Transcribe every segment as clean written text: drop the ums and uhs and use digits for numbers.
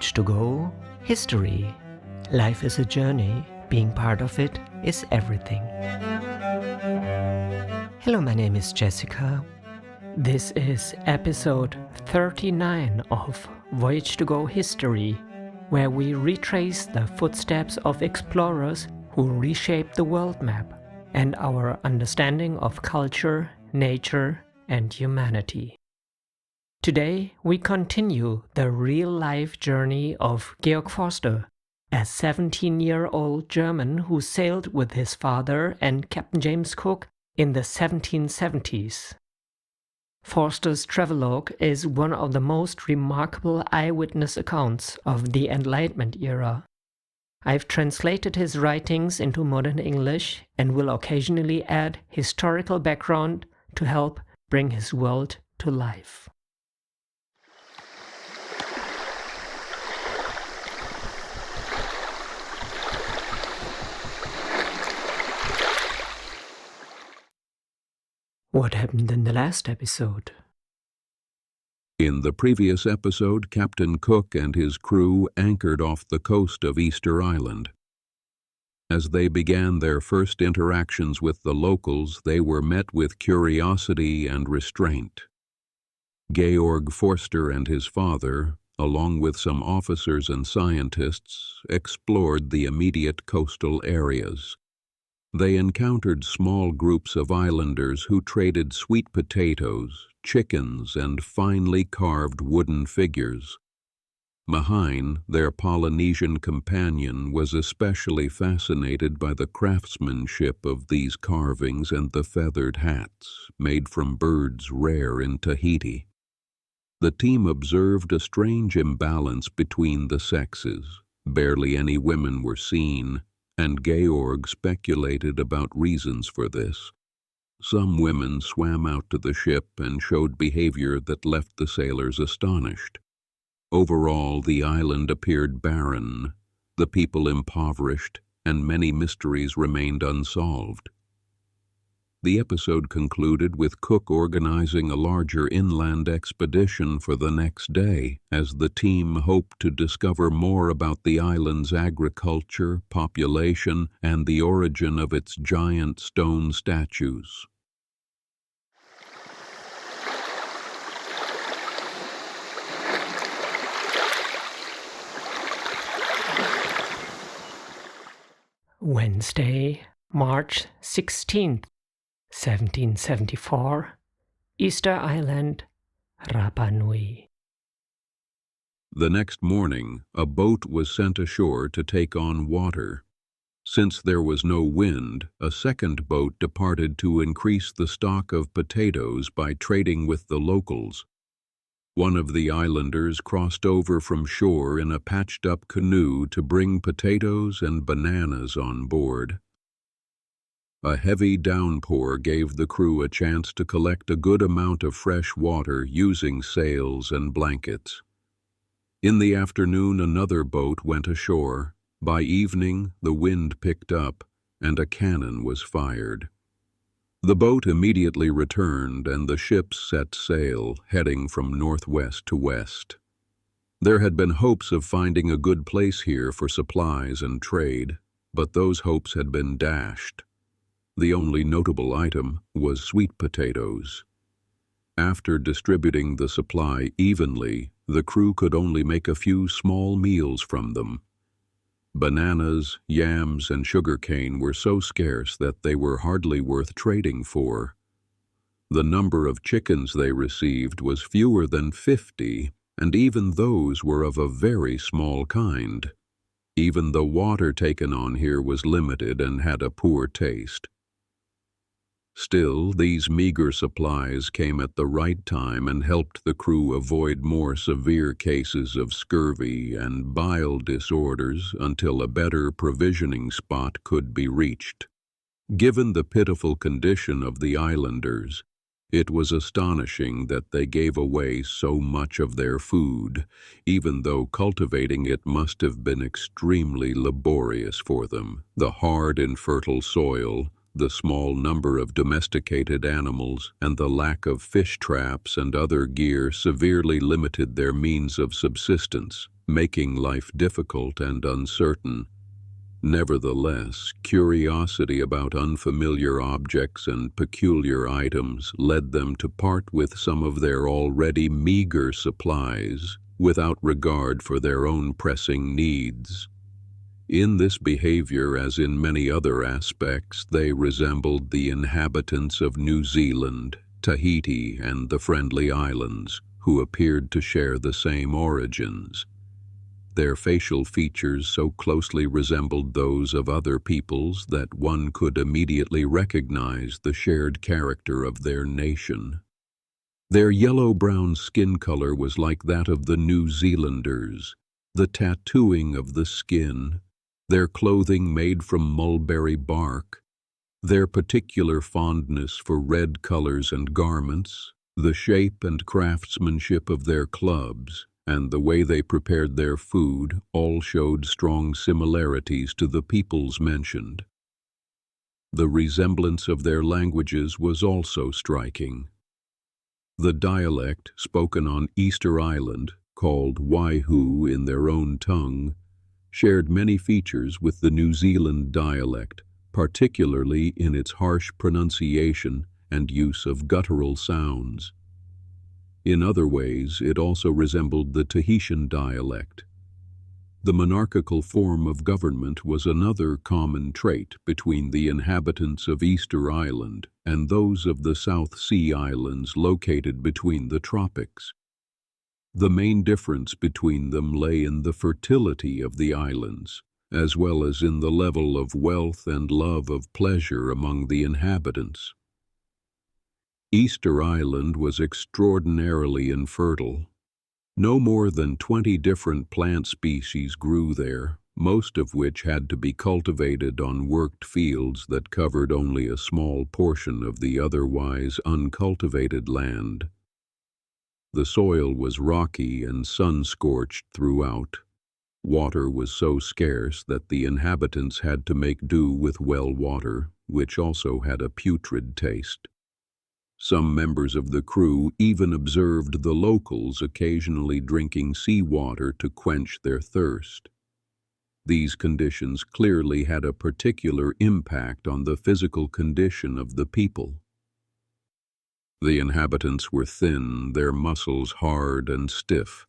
Voyage to go, history. Life is a journey. Being part of it is everything. Hello, my name is Jessica. This is episode 39 of Voyage to go history, where we retrace the footsteps of explorers who reshaped the world map and our understanding of culture, nature, and humanity. Today, we continue the real-life journey of Georg Forster, a 17-year-old German who sailed with his father and Captain James Cook in the 1770s. Forster's travelogue is one of the most remarkable eyewitness accounts of the Enlightenment era. I've translated his writings into modern English and will occasionally add historical background to help bring his world to life. What happened in the last episode? In the previous episode, Captain Cook and his crew anchored off the coast of Easter Island. As they began their first interactions with the locals, they were met with curiosity and restraint. Georg Forster and his father, along with some officers and scientists, explored the immediate coastal areas. They encountered small groups of islanders who traded sweet potatoes, chickens, and finely carved wooden figures. Mahine, their Polynesian companion, was especially fascinated by the craftsmanship of these carvings and the feathered hats, made from birds rare in Tahiti. The team observed a strange imbalance between the sexes. Barely any women were seen, and Georg speculated about reasons for this. Some women swam out to the ship and showed behavior that left the sailors astonished. Overall, the island appeared barren, the people impoverished, and many mysteries remained unsolved. The episode concluded with Cook organizing a larger inland expedition for the next day, as the team hoped to discover more about the island's agriculture, population, and the origin of its giant stone statues. Wednesday, March 16th. 1774, Easter Island, Rapa Nui. The next morning, a boat was sent ashore to take on water. Since there was no wind, a second boat departed to increase the stock of potatoes by trading with the locals. One of the islanders crossed over from shore in a patched-up canoe to bring potatoes and bananas on board. A heavy downpour gave the crew a chance to collect a good amount of fresh water using sails and blankets. In the afternoon, another boat went ashore. By evening, the wind picked up, and a cannon was fired. The boat immediately returned, and the ships set sail, heading from northwest to west. There had been hopes of finding a good place here for supplies and trade, but those hopes had been dashed. The only notable item was sweet potatoes. After distributing the supply evenly, the crew could only make a few small meals from them. Bananas, yams, and sugarcane were so scarce that they were hardly worth trading for. The number of chickens they received was fewer than 50, and even those were of a very small kind. Even the water taken on here was limited and had a poor taste. Still, these meager supplies came at the right time and helped the crew avoid more severe cases of scurvy and bile disorders until a better provisioning spot could be reached. Given the pitiful condition of the islanders, it was astonishing that they gave away so much of their food, even though cultivating it must have been extremely laborious for them. The hard, infertile soil, the small number of domesticated animals, and the lack of fish traps and other gear severely limited their means of subsistence, making life difficult and uncertain. Nevertheless, curiosity about unfamiliar objects and peculiar items led them to part with some of their already meager supplies, without regard for their own pressing needs. In this behavior, as in many other aspects, they resembled the inhabitants of New Zealand, Tahiti, and the Friendly Islands, who appeared to share the same origins. Their facial features so closely resembled those of other peoples that one could immediately recognize the shared character of their nation. Their yellow-brown skin color was like that of the New Zealanders, the tattooing of the skin, their clothing made from mulberry bark, their particular fondness for red colors and garments, the shape and craftsmanship of their clubs, and the way they prepared their food all showed strong similarities to the peoples mentioned. The resemblance of their languages was also striking. The dialect spoken on Easter Island, called Waihu in their own tongue, shared many features with the New Zealand dialect, particularly in its harsh pronunciation and use of guttural sounds. In other ways, it also resembled the Tahitian dialect. The monarchical form of government was another common trait between the inhabitants of Easter Island and those of the South Sea Islands located between the tropics. The main difference between them lay in the fertility of the islands, as well as in the level of wealth and love of pleasure among the inhabitants. Easter Island was extraordinarily infertile. No more than 20 different plant species grew there, most of which had to be cultivated on worked fields that covered only a small portion of the otherwise uncultivated land. The soil was rocky and sun-scorched throughout. Water was so scarce that the inhabitants had to make do with well water, which also had a putrid taste. Some members of the crew even observed the locals occasionally drinking seawater to quench their thirst. These conditions clearly had a particular impact on the physical condition of the people. The inhabitants were thin, their muscles hard and stiff.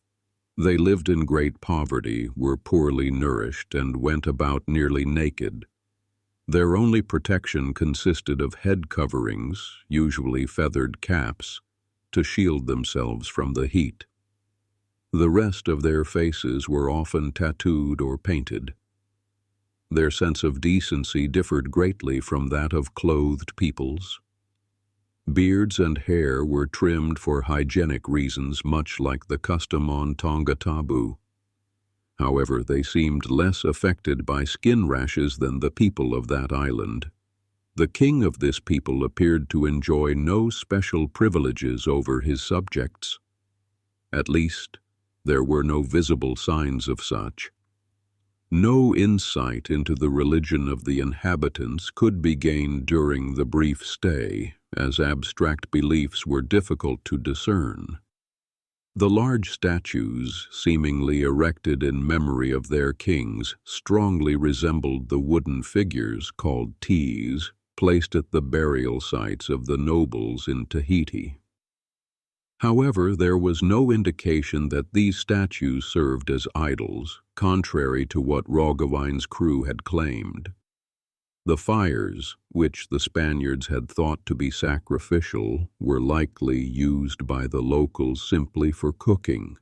They lived in great poverty, were poorly nourished, and went about nearly naked. Their only protection consisted of head coverings, usually feathered caps, to shield themselves from the heat. The rest of their faces were often tattooed or painted. Their sense of decency differed greatly from that of clothed peoples. Beards and hair were trimmed for hygienic reasons, much like the custom on Tonga Tabu. However, they seemed less affected by skin rashes than the people of that island. The king of this people appeared to enjoy no special privileges over his subjects. At least, there were no visible signs of such. No insight into the religion of the inhabitants could be gained during the brief stay, as abstract beliefs were difficult to discern. The large statues, seemingly erected in memory of their kings, strongly resembled the wooden figures, called teas, placed at the burial sites of the nobles in Tahiti. However, there was no indication that these statues served as idols, contrary to what Roggewein's crew had claimed. The fires, which the Spaniards had thought to be sacrificial, were likely used by the locals simply for cooking.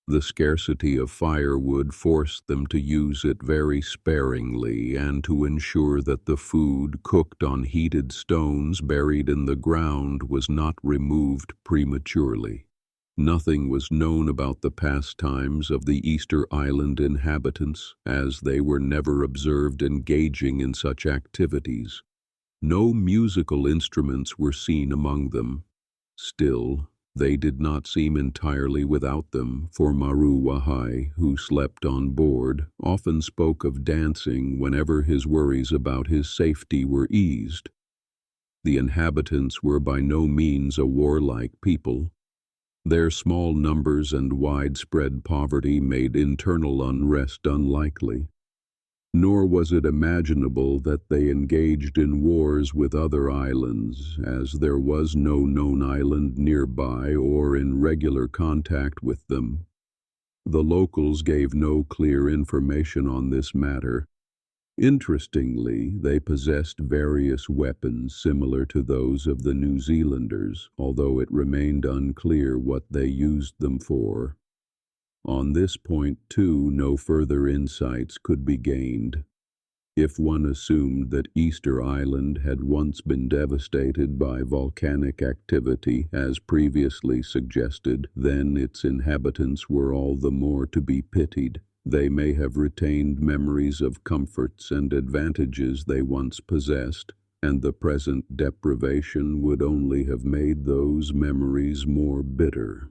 The scarcity of firewood forced them to use it very sparingly and to ensure that the food cooked on heated stones buried in the ground was not removed prematurely. Nothing was known about the pastimes of the Easter Island inhabitants, as they were never observed engaging in such activities. No musical instruments were seen among them. Still, they did not seem entirely without them, for Maru Wahai, who slept on board, often spoke of dancing whenever his worries about his safety were eased. The inhabitants were by no means a warlike people. Their small numbers and widespread poverty made internal unrest unlikely. Nor was it imaginable that they engaged in wars with other islands, as there was no known island nearby or in regular contact with them. The locals gave no clear information on this matter. Interestingly, they possessed various weapons similar to those of the New Zealanders, although it remained unclear what they used them for. On this point, too, no further insights could be gained. If one assumed that Easter Island had once been devastated by volcanic activity, as previously suggested, then its inhabitants were all the more to be pitied. They may have retained memories of comforts and advantages they once possessed, and the present deprivation would only have made those memories more bitter.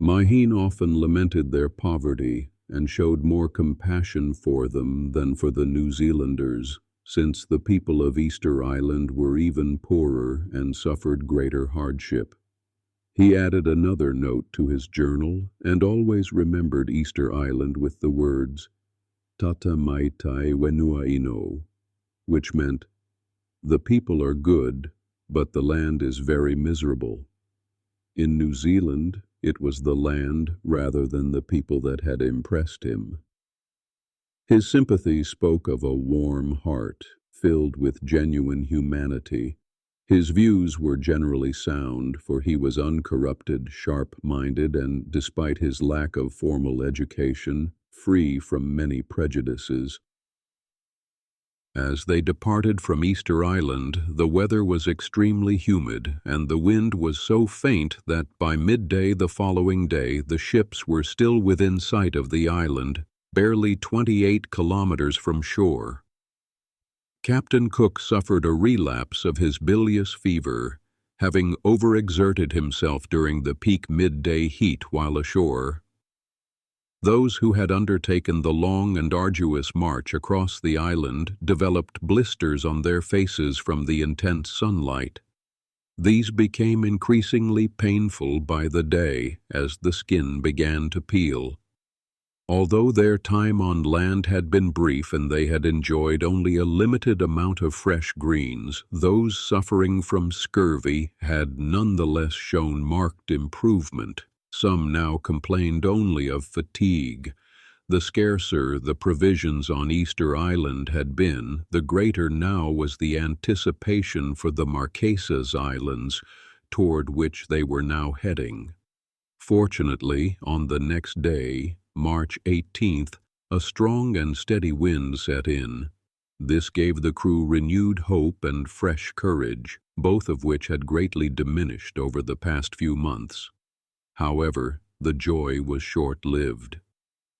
Maheen often lamented their poverty and showed more compassion for them than for the New Zealanders, since the people of Easter Island were even poorer and suffered greater hardship. He added another note to his journal and always remembered Easter Island with the words, "Tata mai tai wenua ino," which meant, "The people are good, but the land is very miserable." In New Zealand, it was the land rather than the people that had impressed him. His sympathy spoke of a warm heart, filled with genuine humanity. His views were generally sound, for he was uncorrupted, sharp-minded, and, despite his lack of formal education, free from many prejudices. As they departed from Easter Island, the weather was extremely humid, and the wind was so faint that by midday the following day the ships were still within sight of the island, barely 28 kilometers from shore. Captain Cook suffered a relapse of his bilious fever, having overexerted himself during the peak midday heat while ashore. Those who had undertaken the long and arduous march across the island developed blisters on their faces from the intense sunlight. These became increasingly painful by the day as the skin began to peel. Although their time on land had been brief and they had enjoyed only a limited amount of fresh greens, those suffering from scurvy had nonetheless shown marked improvement. Some now complained only of fatigue. The scarcer the provisions on Easter Island had been, the greater now was the anticipation for the Marquesas Islands, toward which they were now heading. Fortunately, on the next day, March 18th, a strong and steady wind set in. This gave the crew renewed hope and fresh courage, both of which had greatly diminished over the past few months. However, the joy was short-lived.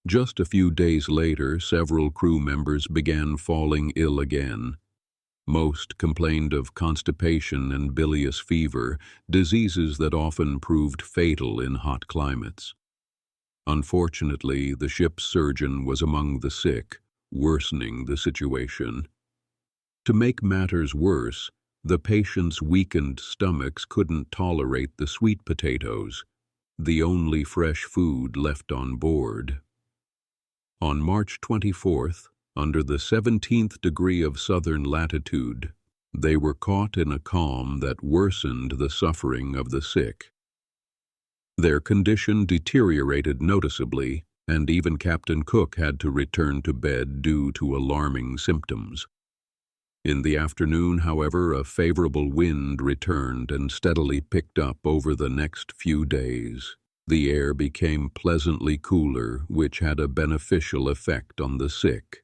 Just a few days later, several crew members began falling ill again. Most complained of constipation and bilious fever, diseases that often proved fatal in hot climates. Unfortunately, the ship's surgeon was among the sick, worsening the situation. To make matters worse, the patients' weakened stomachs couldn't tolerate the sweet potatoes, the only fresh food left on board. On March 24th, under the 17th degree of southern latitude, they were caught in a calm that worsened the suffering of the sick. Their condition deteriorated noticeably, and even Captain Cook had to return to bed due to alarming symptoms. In the afternoon, however, a favorable wind returned and steadily picked up over the next few days. The air became pleasantly cooler, which had a beneficial effect on the sick.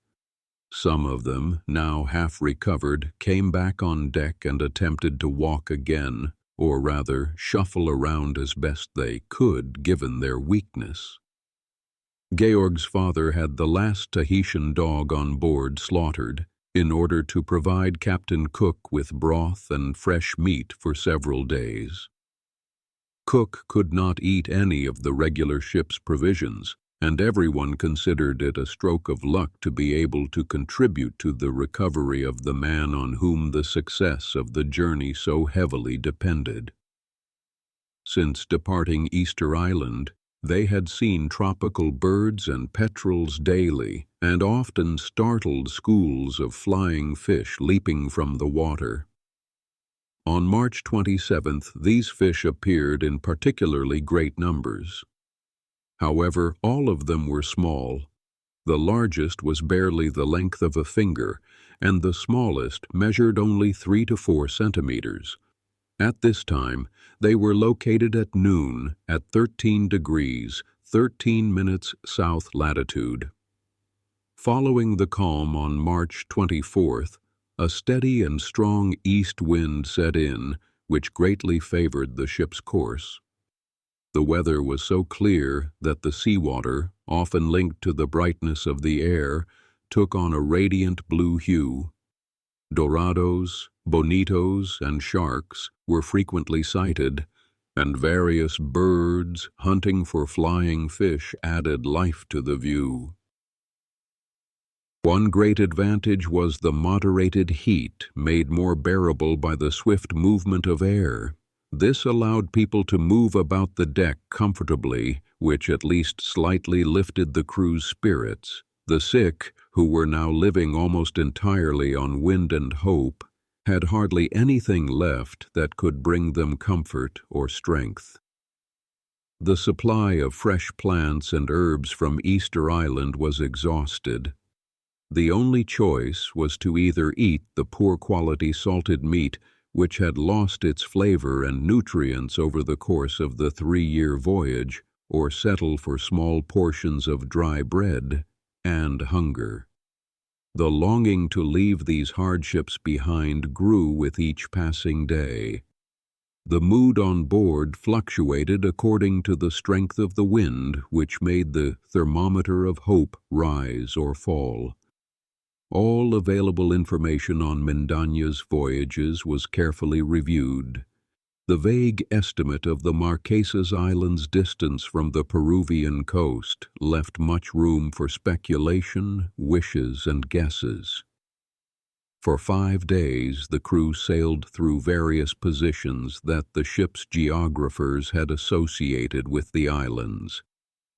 Some of them, now half recovered, came back on deck and attempted to walk again, or rather shuffle around as best they could given their weakness. Georg's father had the last Tahitian dog on board slaughtered, in order to provide Captain Cook with broth and fresh meat for several days. Cook could not eat any of the regular ship's provisions, and everyone considered it a stroke of luck to be able to contribute to the recovery of the man on whom the success of the journey so heavily depended. Since departing Easter Island, they had seen tropical birds and petrels daily, and often startled schools of flying fish leaping from the water. On March 27th, these fish appeared in particularly great numbers. However, all of them were small. The largest was barely the length of a finger, and the smallest measured only 3 to 4 centimeters. At this time, they were located at noon at 13 degrees, 13 minutes south latitude. Following the calm on March 24th, a steady and strong east wind set in, which greatly favored the ship's course. The weather was so clear that the seawater, often linked to the brightness of the air, took on a radiant blue hue. Dorados, bonitos, and sharks were frequently sighted, and various birds hunting for flying fish added life to the view. One great advantage was the moderated heat made more bearable by the swift movement of air. This allowed people to move about the deck comfortably, which at least slightly lifted the crew's spirits. The sick, who were now living almost entirely on wind and hope, had hardly anything left that could bring them comfort or strength. The supply of fresh plants and herbs from Easter Island was exhausted. The only choice was to either eat the poor-quality salted meat which had lost its flavor and nutrients over the course of the 3-year voyage, or settle for small portions of dry bread and hunger. The longing to leave these hardships behind grew with each passing day. The mood on board fluctuated according to the strength of the wind, which made the thermometer of hope rise or fall. All available information on Mendaña's voyages was carefully reviewed. The vague estimate of the Marquesas Islands' distance from the Peruvian coast left much room for speculation, wishes, and guesses. For 5 days, the crew sailed through various positions that the ship's geographers had associated with the islands.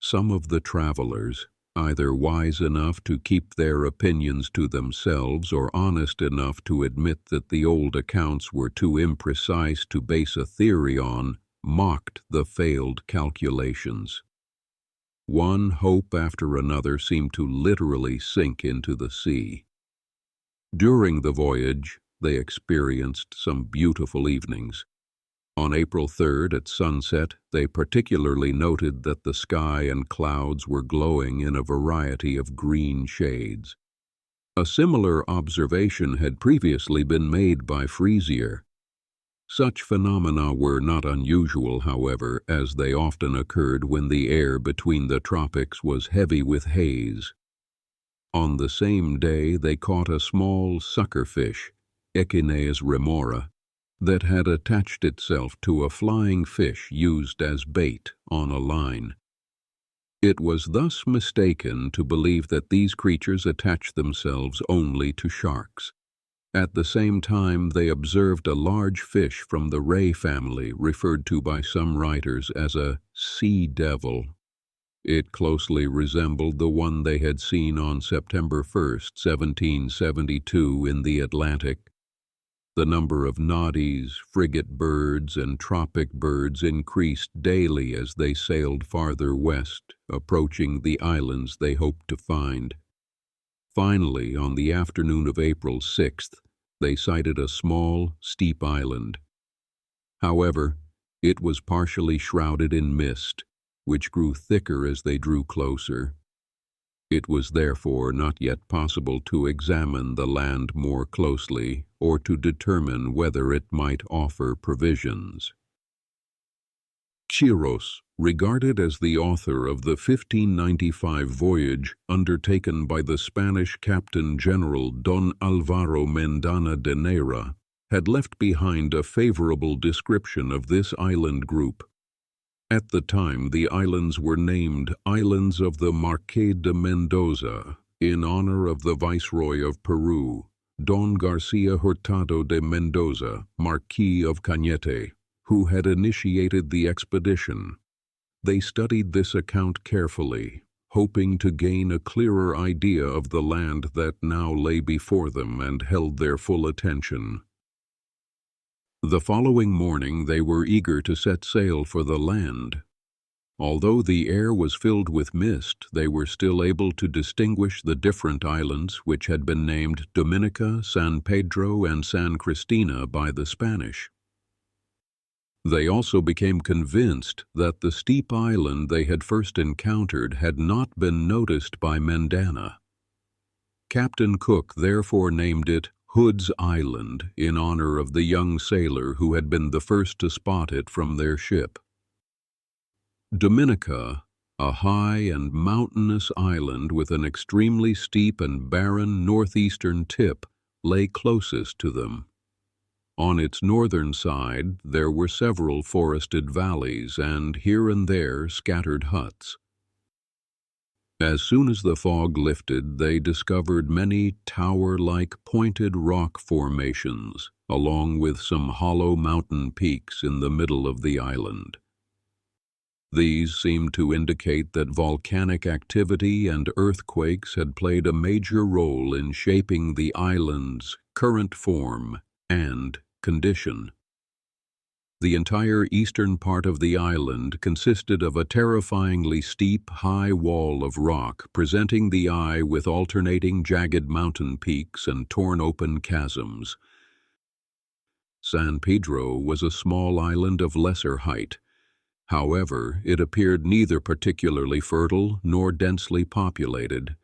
Some of the travelers, either wise enough to keep their opinions to themselves or honest enough to admit that the old accounts were too imprecise to base a theory on, mocked the failed calculations. One hope after another seemed to literally sink into the sea. During the voyage, they experienced some beautiful evenings. On April 3rd at sunset, they particularly noted that the sky and clouds were glowing in a variety of green shades. A similar observation had previously been made by Frisier. Such phenomena were not unusual, however, as they often occurred when the air between the tropics was heavy with haze. On the same day, they caught a small suckerfish, Echinus remora, that had attached itself to a flying fish used as bait on a line. It was thus mistaken to believe that these creatures attach themselves only to sharks. At the same time, they observed a large fish from the ray family, referred to by some writers as a sea devil. It closely resembled the one they had seen on September 1st, 1772 in the Atlantic. The number of noddies, frigate birds, and tropic birds increased daily as they sailed farther west, approaching the islands they hoped to find. Finally, on the afternoon of April 6th, they sighted a small, steep island. However, it was partially shrouded in mist, which grew thicker as they drew closer. It was therefore not yet possible to examine the land more closely or to determine whether it might offer provisions. Quiros, regarded as the author of the 1595 voyage undertaken by the Spanish Captain General Don Alvaro Mendana de Neira, had left behind a favorable description of this island group. At the time, the islands were named Islands of the Marqués de Mendoza, in honor of the Viceroy of Peru, Don Garcia Hurtado de Mendoza, Marquis of Cañete, who had initiated the expedition. They studied this account carefully, hoping to gain a clearer idea of the land that now lay before them and held their full attention. The following morning they were eager to set sail for the land. Although the air was filled with mist, they were still able to distinguish the different islands which had been named Dominica, San Pedro, and San Cristina by the Spanish. They also became convinced that the steep island they had first encountered had not been noticed by Mendana. Captain Cook therefore named it Hood's Island in honor of the young sailor who had been the first to spot it from their ship. Dominica, a high and mountainous island with an extremely steep and barren northeastern tip, lay closest to them. On its northern side there were several forested valleys and here and there scattered huts. As soon as the fog lifted, they discovered many tower-like pointed rock formations, along with some hollow mountain peaks in the middle of the island. These seemed to indicate that volcanic activity and earthquakes had played a major role in shaping the island's current form and condition. The entire eastern part of the island consisted of a terrifyingly steep, high wall of rock, presenting the eye with alternating jagged mountain peaks and torn-open chasms. San Pedro was a small island of lesser height. However, it appeared neither particularly fertile nor densely populated.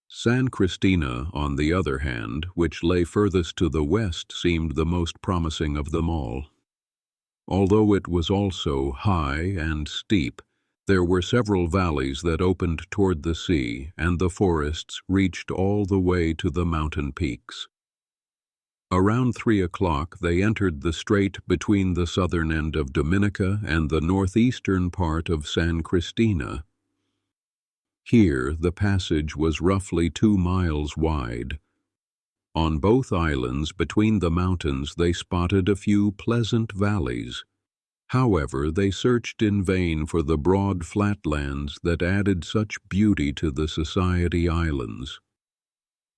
San Cristina, on the other hand, which lay furthest to the west, seemed the most promising of them all. Although it was also high and steep, there were several valleys that opened toward the sea, and the forests reached all the way to the mountain peaks. Around 3 o'clock they entered the strait between the southern end of Dominica and the northeastern part of San Cristina. Here the passage was roughly 2 miles wide. On both islands between the mountains they spotted a few pleasant valleys. However, they searched in vain for the broad flatlands that added such beauty to the Society Islands.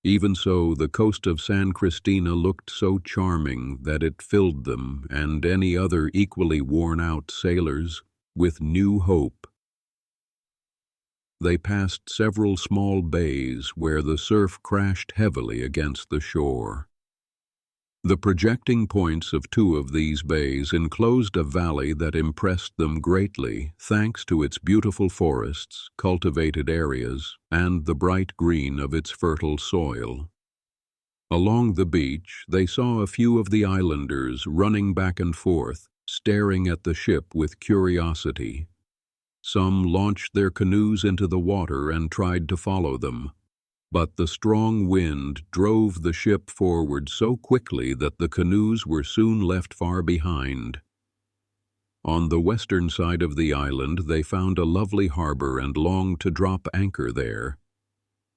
Even so, the coast of San Cristina looked so charming that it filled them and any other equally worn-out sailors with new hope. They passed several small bays where the surf crashed heavily against the shore. The projecting points of 2 of these bays enclosed a valley that impressed them greatly, thanks to its beautiful forests, cultivated areas, and the bright green of its fertile soil. Along the beach, they saw a few of the islanders running back and forth, staring at the ship with curiosity. Some launched their canoes into the water and tried to follow them. But the strong wind drove the ship forward so quickly that the canoes were soon left far behind. On the western side of the island they found a lovely harbor and longed to drop anchor there.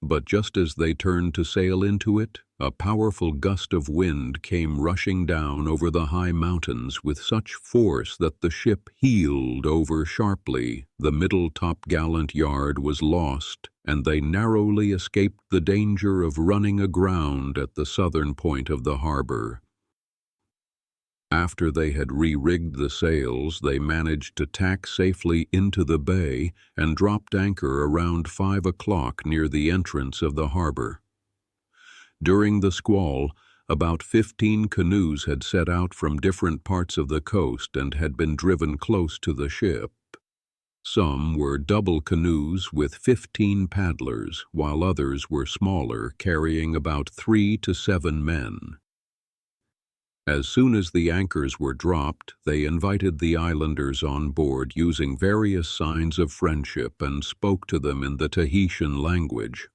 But just as they turned to sail into it, a powerful gust of wind came rushing down over the high mountains with such force that the ship heeled over sharply. The middle topgallant yard was lost, and they narrowly escaped the danger of running aground at the southern point of the harbor. After they had re-rigged the sails, they managed to tack safely into the bay and dropped anchor around 5 o'clock near the entrance of the harbor. During the squall, about 15 canoes had set out from different parts of the coast and had been driven close to the ship. Some were double canoes with 15 paddlers, while others were smaller, carrying about 3 to 7 men. As soon as the anchors were dropped, they invited the islanders on board using various signs of friendship and spoke to them in the Tahitian language.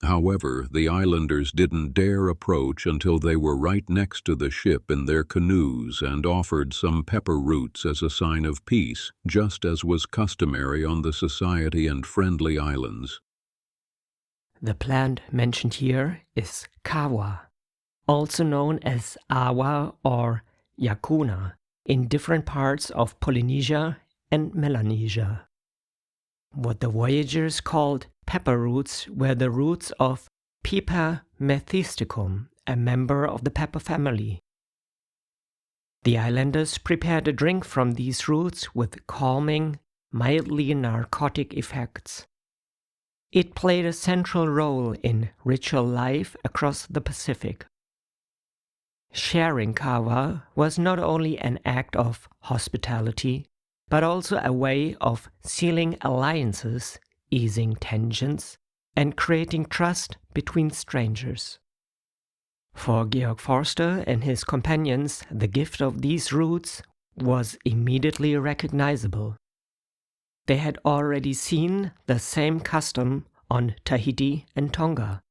However, the islanders didn't dare approach until they were right next to the ship in their canoes and offered some pepper roots as a sign of peace, just as was customary on the Society and Friendly Islands. The plant mentioned here is kava, also known as awa or yakuna. in different parts of Polynesia and Melanesia. What the voyagers called pepper roots were the roots of Piper methysticum, a member of the pepper family. The islanders prepared a drink from these roots with calming, mildly narcotic effects. It played a central role in ritual life across the Pacific. Sharing kava was not only an act of hospitality, but also a way of sealing alliances, easing tensions, and creating trust between strangers. For Georg Forster and his companions, the gift of these roots was immediately recognizable. They had already seen the same custom on Tahiti and Tonga,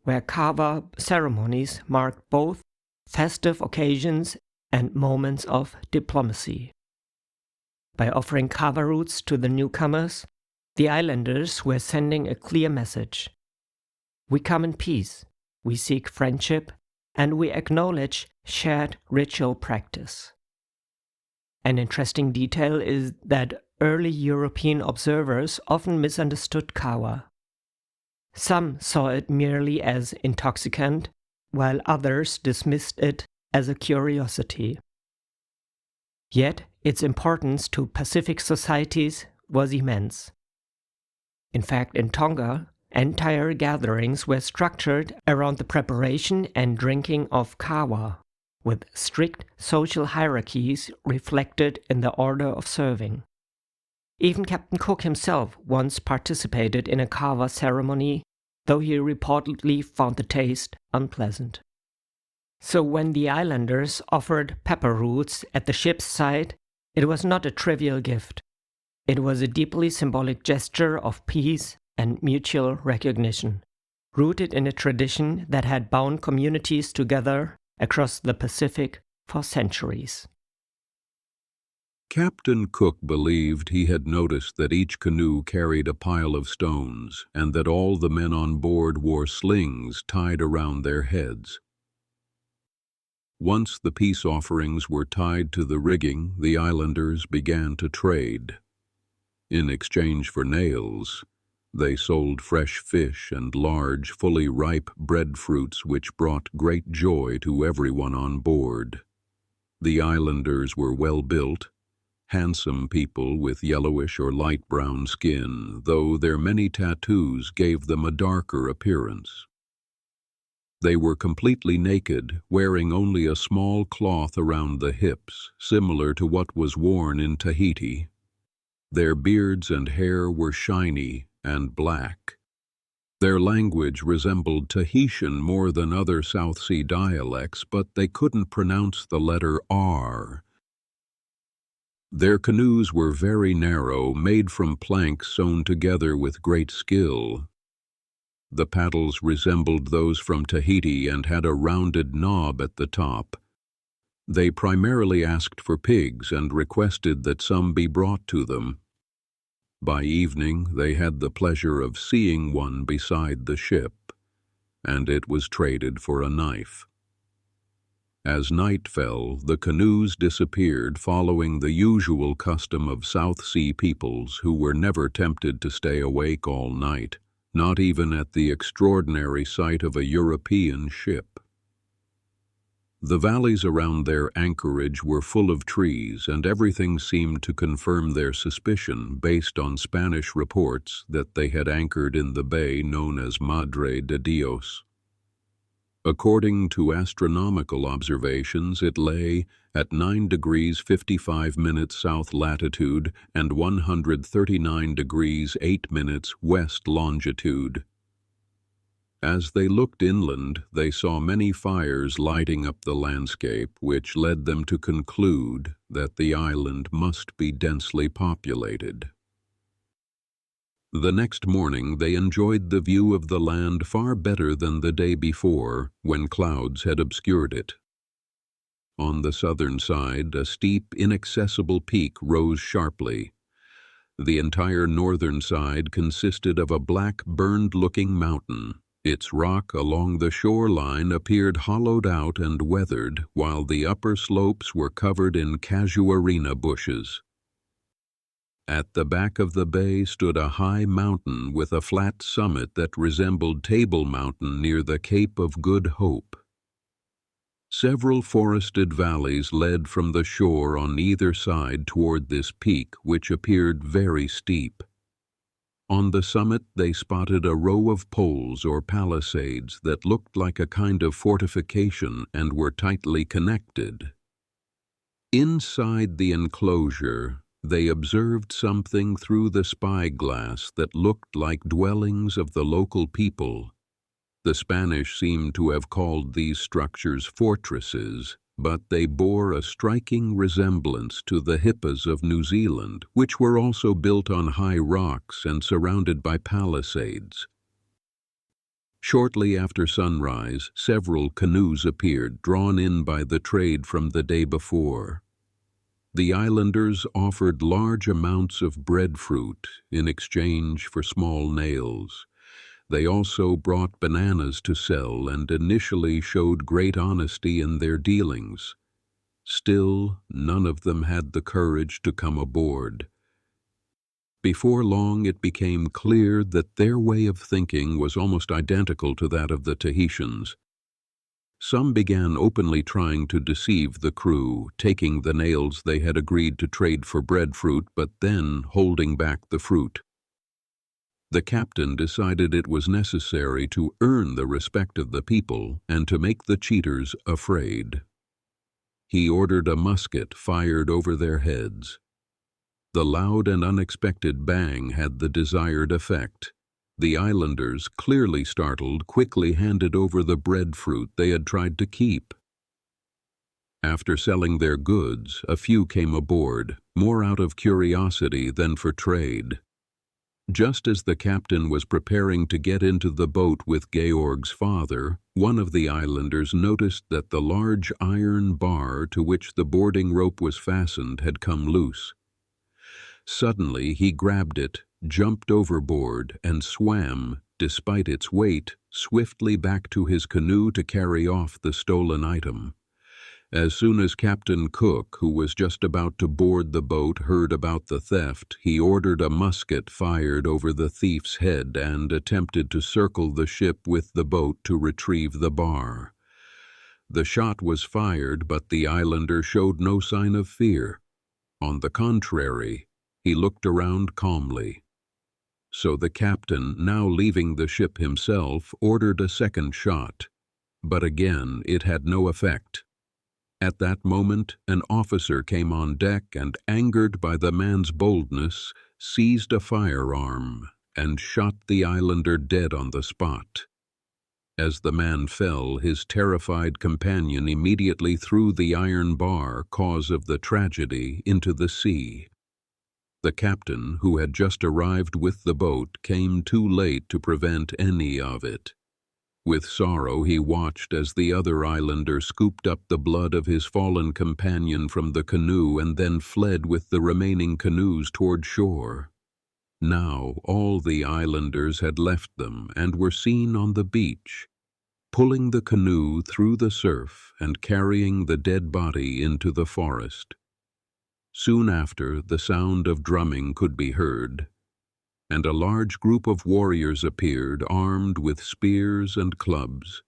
where kava ceremonies marked both festive occasions and moments of diplomacy. By offering kava roots to the newcomers, the islanders were sending a clear message. We come in peace, we seek friendship, and we acknowledge shared ritual practice. An interesting detail is that early European observers often misunderstood kava. Some saw it merely as intoxicant, while others dismissed it as a curiosity. Yet its importance to Pacific societies was immense. In fact, in Tonga, entire gatherings were structured around the preparation and drinking of kava, with strict social hierarchies reflected in the order of serving. Even Captain Cook himself once participated in a kava ceremony, though he reportedly found the taste unpleasant. So when the islanders offered pepper roots at the ship's side, it was not a trivial gift. It was a deeply symbolic gesture of peace and mutual recognition, rooted in a tradition that had bound communities together across the Pacific for centuries. Captain Cook believed he had noticed that each canoe carried a pile of stones and that all the men on board wore slings tied around their heads. Once the peace offerings were tied to the rigging, the islanders began to trade. In exchange for nails, they sold fresh fish and large, fully ripe breadfruits which brought great joy to everyone on board. The islanders were well built, handsome people with yellowish or light brown skin, though their many tattoos gave them a darker appearance. They were completely naked, wearing only a small cloth around the hips, similar to what was worn in Tahiti. Their beards and hair were shiny and black. Their language resembled Tahitian more than other South Sea dialects, but they couldn't pronounce the letter R. Their canoes were very narrow, made from planks sewn together with great skill. The paddles resembled those from Tahiti and had a rounded knob at the top. They primarily asked for pigs and requested that some be brought to them. By evening, they had the pleasure of seeing one beside the ship, and it was traded for a knife. As night fell, the canoes disappeared, following the usual custom of South Sea peoples who were never tempted to stay awake all night, not even at the extraordinary sight of a European ship. The valleys around their anchorage were full of trees, and everything seemed to confirm their suspicion based on Spanish reports that they had anchored in the bay known as Madre de Dios. According to astronomical observations, it lay at 9 degrees 55 minutes south latitude and 139 degrees 8 minutes west longitude. As they looked inland, they saw many fires lighting up the landscape, which led them to conclude that the island must be densely populated. The next morning they enjoyed the view of the land far better than the day before, when clouds had obscured it. On the southern side, a steep, inaccessible peak rose sharply. The entire northern side consisted of a black, burned-looking mountain. Its rock along the shoreline appeared hollowed out and weathered, while the upper slopes were covered in casuarina bushes. At the back of the bay stood a high mountain with a flat summit that resembled Table Mountain near the Cape of Good Hope. Several forested valleys led from the shore on either side toward this peak, which appeared very steep. On the summit they spotted a row of poles or palisades that looked like a kind of fortification and were tightly connected. Inside the enclosure, they observed something through the spyglass that looked like dwellings of the local people. The Spanish seem to have called these structures fortresses, but they bore a striking resemblance to the hippas of New Zealand, which were also built on high rocks and surrounded by palisades. Shortly after sunrise, several canoes appeared, drawn in by the trade from the day before. The islanders offered large amounts of breadfruit in exchange for small nails. They also brought bananas to sell and initially showed great honesty in their dealings. Still, none of them had the courage to come aboard. Before long, it became clear that their way of thinking was almost identical to that of the Tahitians. Some began openly trying to deceive the crew, taking the nails they had agreed to trade for breadfruit, but then holding back the fruit. The captain decided it was necessary to earn the respect of the people and to make the cheaters afraid. He ordered a musket fired over their heads. The loud and unexpected bang had the desired effect. The islanders, clearly startled, quickly handed over the breadfruit they had tried to keep. After selling their goods, a few came aboard, more out of curiosity than for trade. Just as the captain was preparing to get into the boat with Georg's father, one of the islanders noticed that the large iron bar to which the boarding rope was fastened had come loose. Suddenly he grabbed it, jumped overboard, and swam, despite its weight, swiftly back to his canoe to carry off the stolen item. As soon as Captain Cook, who was just about to board the boat, heard about the theft, he ordered a musket fired over the thief's head and attempted to circle the ship with the boat to retrieve the bar. The shot was fired, but the islander showed no sign of fear. On the contrary, he looked around calmly. So the captain, now leaving the ship himself, ordered a second shot, but again it had no effect. At that moment, an officer came on deck and, angered by the man's boldness, seized a firearm and shot the islander dead on the spot. As the man fell, his terrified companion immediately threw the iron bar, cause of the tragedy, into the sea. The captain, who had just arrived with the boat, came too late to prevent any of it. With sorrow he watched as the other islander scooped up the blood of his fallen companion from the canoe and then fled with the remaining canoes toward shore. Now all the islanders had left them and were seen on the beach, pulling the canoe through the surf and carrying the dead body into the forest. Soon after, the sound of drumming could be heard, and a large group of warriors appeared, armed with spears and clubs.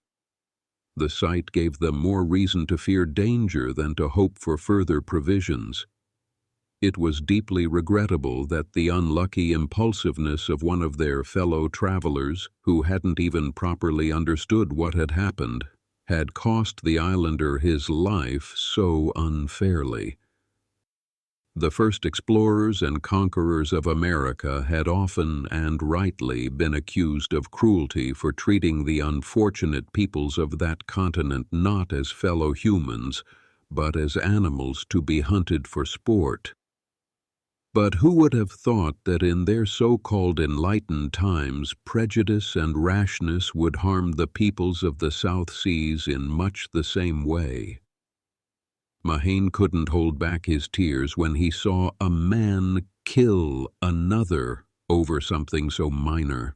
The sight gave them more reason to fear danger than to hope for further provisions. It was deeply regrettable that the unlucky impulsiveness of one of their fellow travelers, who hadn't even properly understood what had happened, had cost the islander his life so unfairly. The first explorers and conquerors of America had often and rightly been accused of cruelty for treating the unfortunate peoples of that continent not as fellow humans, but as animals to be hunted for sport. But who would have thought that in their so-called enlightened times, prejudice and rashness would harm the peoples of the South Seas in much the same way? Mahane couldn't hold back his tears when he saw a man kill another over something so minor.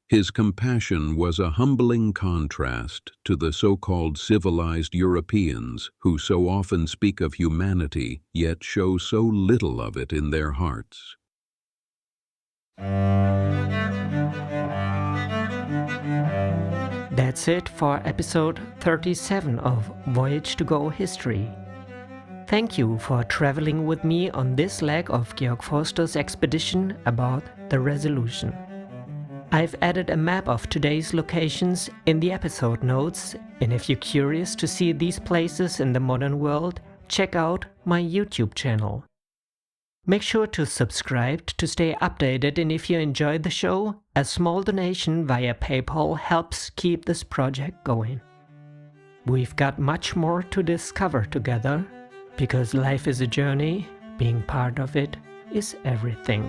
His compassion was a humbling contrast to the so-called civilized Europeans who so often speak of humanity yet show so little of it in their hearts. That's it for episode 37 of Voyage to Go History. Thank you for traveling with me on this leg of Georg Forster's expedition aboard the Resolution. I've added a map of today's locations in the episode notes, and if you're curious to see these places in the modern world, check out my YouTube channel. Make sure to subscribe to stay updated, and if you enjoyed the show, a small donation via PayPal helps keep this project going. We've got much more to discover together, because life is a journey, being part of it is everything.